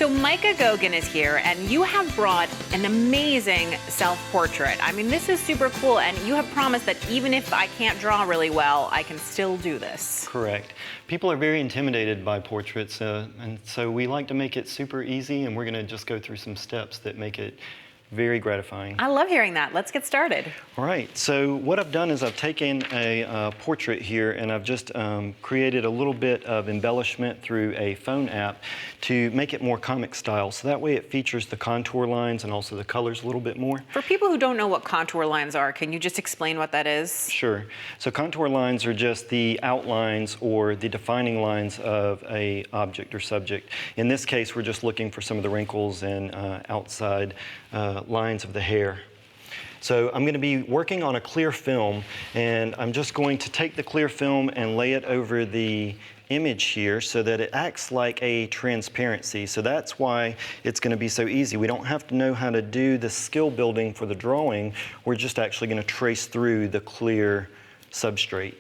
So Micah Goguen is here, and you have brought an amazing self-portrait. I mean, this is super cool, and you have promised that even if I can't draw really well, I can still do this. Correct. People are very intimidated by portraits, and so we like to make it super easy, and we're going to just go through some steps that make it very gratifying. I love hearing that. Let's get started. All right, so what I've done is I've taken a portrait here and I've just created a little bit of embellishment through a phone app to make it more comic style. So that way it features the contour lines and also the colors a little bit more. For people who don't know what contour lines are, can you just explain what that is? Sure. So contour lines are just the outlines or the defining lines of an object or subject. In this case, we're just looking for some of the wrinkles and outside lines of the hair. So I'm going to be working on a clear film, and I'm just going to take the clear film and lay it over the image here so that it acts like a transparency. So that's why it's going to be so easy. We don't have to know how to do the skill building for the drawing. We're just actually going to trace through the clear substrate.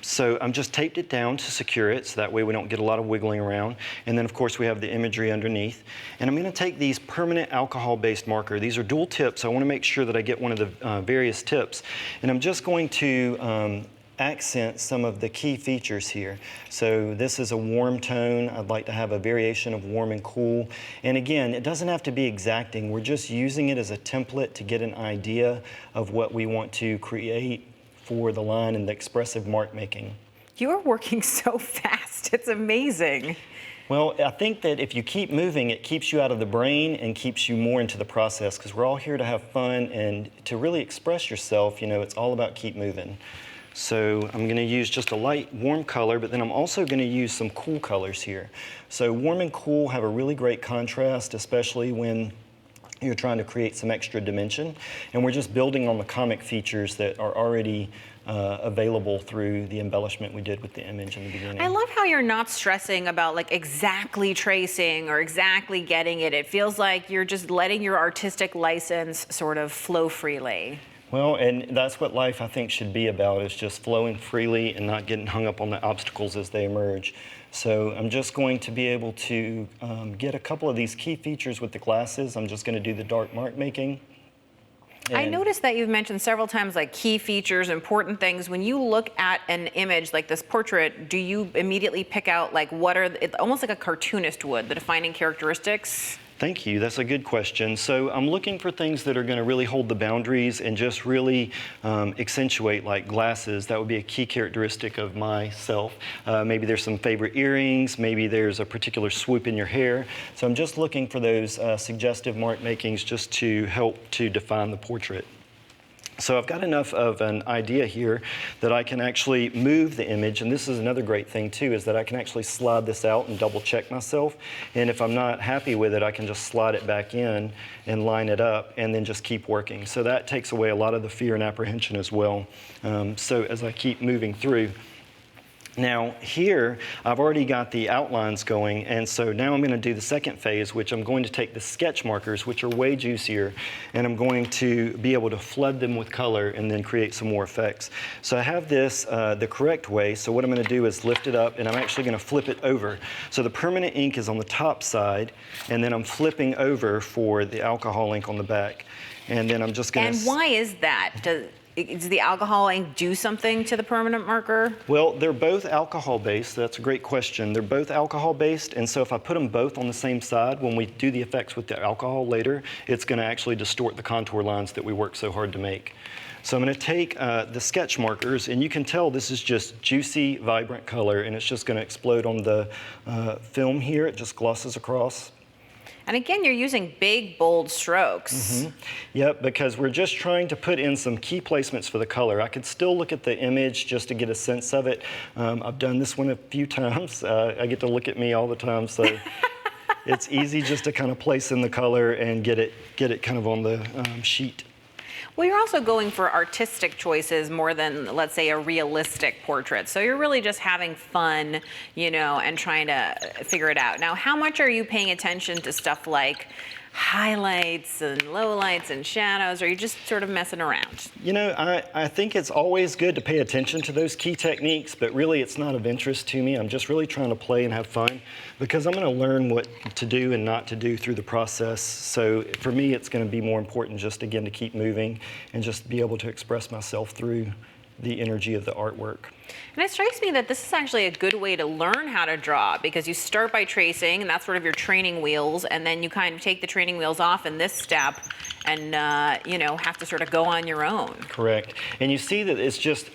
So I'm just taped it down to secure it so that way we don't get a lot of wiggling around. And then of course we have the imagery underneath. And I'm going to take these permanent alcohol-based marker. These are dual tips. I want to make sure that I get one of the various tips. And I'm just going to accent some of the key features here. So this is a warm tone. I'd like to have a variation of warm and cool. And again, it doesn't have to be exacting. We're just using it as a template to get an idea of what we want to create for the line and the expressive mark making. You are working so fast. It's amazing. Well, I think that if you keep moving, it keeps you out of the brain and keeps you more into the process, because we're all here to have fun and to really express yourself. You know, it's all about keep moving. So I'm going to use just a light warm color, but then I'm also going to use some cool colors here. So warm and cool have a really great contrast, especially when you're trying to create some extra dimension. And we're just building on the comic features that are already available through the embellishment we did with the image in the beginning. I love how you're not stressing about like exactly tracing or exactly getting it. It feels like you're just letting your artistic license sort of flow freely. Well, and that's what life, I think, should be about, is just flowing freely and not getting hung up on the obstacles as they emerge. So I'm just going to be able to get a couple of these key features with the glasses. I'm just going to do the dark mark making. I noticed that you've mentioned several times like key features, important things. When you look at an image like this portrait, do you immediately pick out like what are, almost like a cartoonist would, the defining characteristics? Thank you. That's a good question. So I'm looking for things that are going to really hold the boundaries and just really accentuate, like glasses. That would be a key characteristic of myself. Maybe there's some favorite earrings. Maybe there's a particular swoop in your hair. So I'm just looking for those suggestive mark makings just to help to define the portrait. So I've got enough of an idea here that I can actually move the image, and this is another great thing too, is that I can actually slide this out and double check myself, and if I'm not happy with it, I can just slide it back in and line it up and then just keep working. So that takes away a lot of the fear and apprehension as well. So as I keep moving through. Now here, I've already got the outlines going, and so now I'm going to do the second phase, which I'm going to take the sketch markers, which are way juicier, and I'm going to be able to flood them with color and then create some more effects. So I have this the correct way, so what I'm going to do is lift it up, and I'm actually going to flip it over. So the permanent ink is on the top side, and then I'm flipping over for the alcohol ink on the back. And then I'm just going to... And why is that? Does the alcohol ink do something to the permanent marker? Well, they're both alcohol-based. That's a great question. They're both alcohol-based, and so if I put them both on the same side, when we do the effects with the alcohol later, it's going to actually distort the contour lines that we work so hard to make. So I'm going to take the sketch markers, and you can tell this is just juicy, vibrant color, and it's just going to explode on the film here. It just glosses across. And again, you're using big, bold strokes. Mm-hmm. Yep, because we're just trying to put in some key placements for the color. I could still look at the image just to get a sense of it. I've done this one a few times. I get to look at me all the time, so it's easy just to kind of place in the color and get it kind of on the sheet. Well, you're also going for artistic choices more than, let's say, a realistic portrait. So you're really just having fun, you know, and trying to figure it out. Now, how much are you paying attention to stuff like highlights and lowlights and shadows, or are you just sort of messing around? You know, I think it's always good to pay attention to those key techniques, but really it's not of interest to me. I'm just really trying to play and have fun because I'm going to learn what to do and not to do through the process. So for me, it's going to be more important just, again, to keep moving and just be able to express myself through the energy of the artwork. And it strikes me that this is actually a good way to learn how to draw, because you start by tracing, and that's sort of your training wheels, and then you kind of take the training wheels off in this step and you know, have to sort of go on your own. Correct. And you see that it's just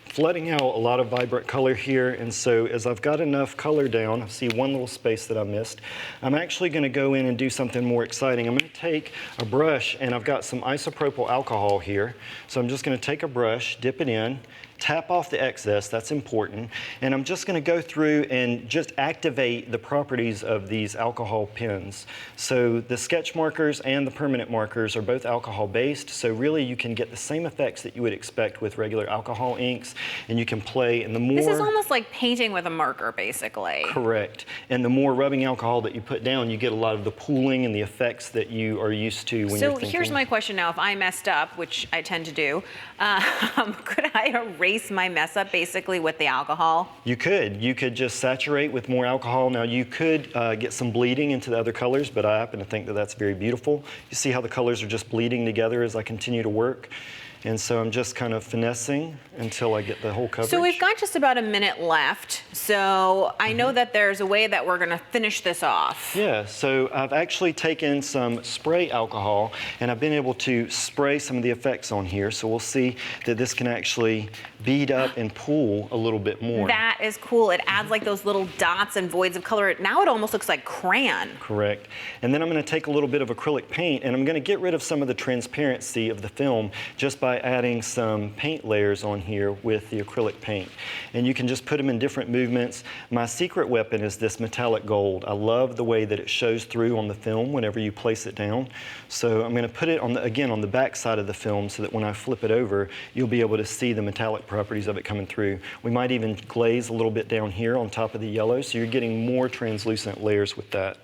flooding out a lot of vibrant color here, and so as I've got enough color down, I see one little space that I missed, I'm actually going to go in and do something more exciting. I'm going to take a brush, and I've got some isopropyl alcohol here, so I'm just going to take a brush, dip it in, tap off the excess, that's important, and I'm just going to go through and just activate the properties of these alcohol pens. So the sketch markers and the permanent markers are both alcohol based, so really you can get the same effects that you would expect with regular alcohol inks, and you can play, and the more... This is almost like painting with a marker, basically. Correct. And the more rubbing alcohol that you put down, you get a lot of the pooling and the effects that you are used to when you're thinking. So here's my question now. If I messed up, which I tend to do, could I erase my mess up basically with the alcohol? You could. You could just saturate with more alcohol. Now you could get some bleeding into the other colors, but I happen to think that that's very beautiful. You see how the colors are just bleeding together as I continue to work. And so I'm just kind of finessing until I get the whole coverage. So we've got just about a minute left. So I know that there's a way that we're going to finish this off. Yeah, so I've actually taken some spray alcohol and I've been able to spray some of the effects on here. So we'll see that this can actually bead up and pool a little bit more. That is cool. It adds like those little dots and voids of color. Now it almost looks like crayon. Correct. And then I'm going to take a little bit of acrylic paint and I'm going to get rid of some of the transparency of the film just by adding some paint layers on here with the acrylic paint. And you can just put them in different movements. My secret weapon is this metallic gold. I love the way that it shows through on the film whenever you place it down. So I'm going to put it on again on the back side of the film so that when I flip it over, you'll be able to see the metallic properties of it coming through. We might even glaze a little bit down here on top of the yellow, so you're getting more translucent layers with that.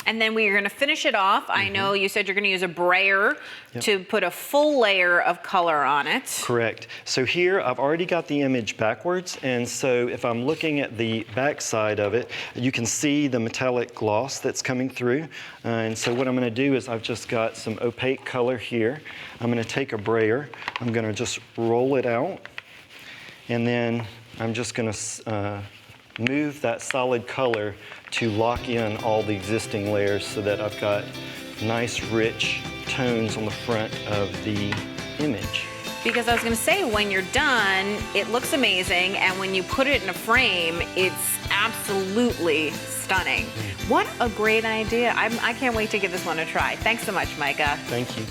And then we're going to finish it off. I know you said you're going to use a brayer to put a full layer of color on it. Correct. So here I've already got the image backwards, and so if I'm looking at the back side of it, you can see the metallic gloss that's coming through. And so what I'm going to do is I've just got some opaque color here. I'm going to take a brayer. I'm going to just roll it out, and then I'm just going to move that solid color to lock in all the existing layers so that I've got nice rich tones on the front of the image. Because I was going to say, when you're done, it looks amazing, and when you put it in a frame, it's absolutely stunning. What a great idea. I can't wait to give this one a try. Thanks so much, Micah. Thank you.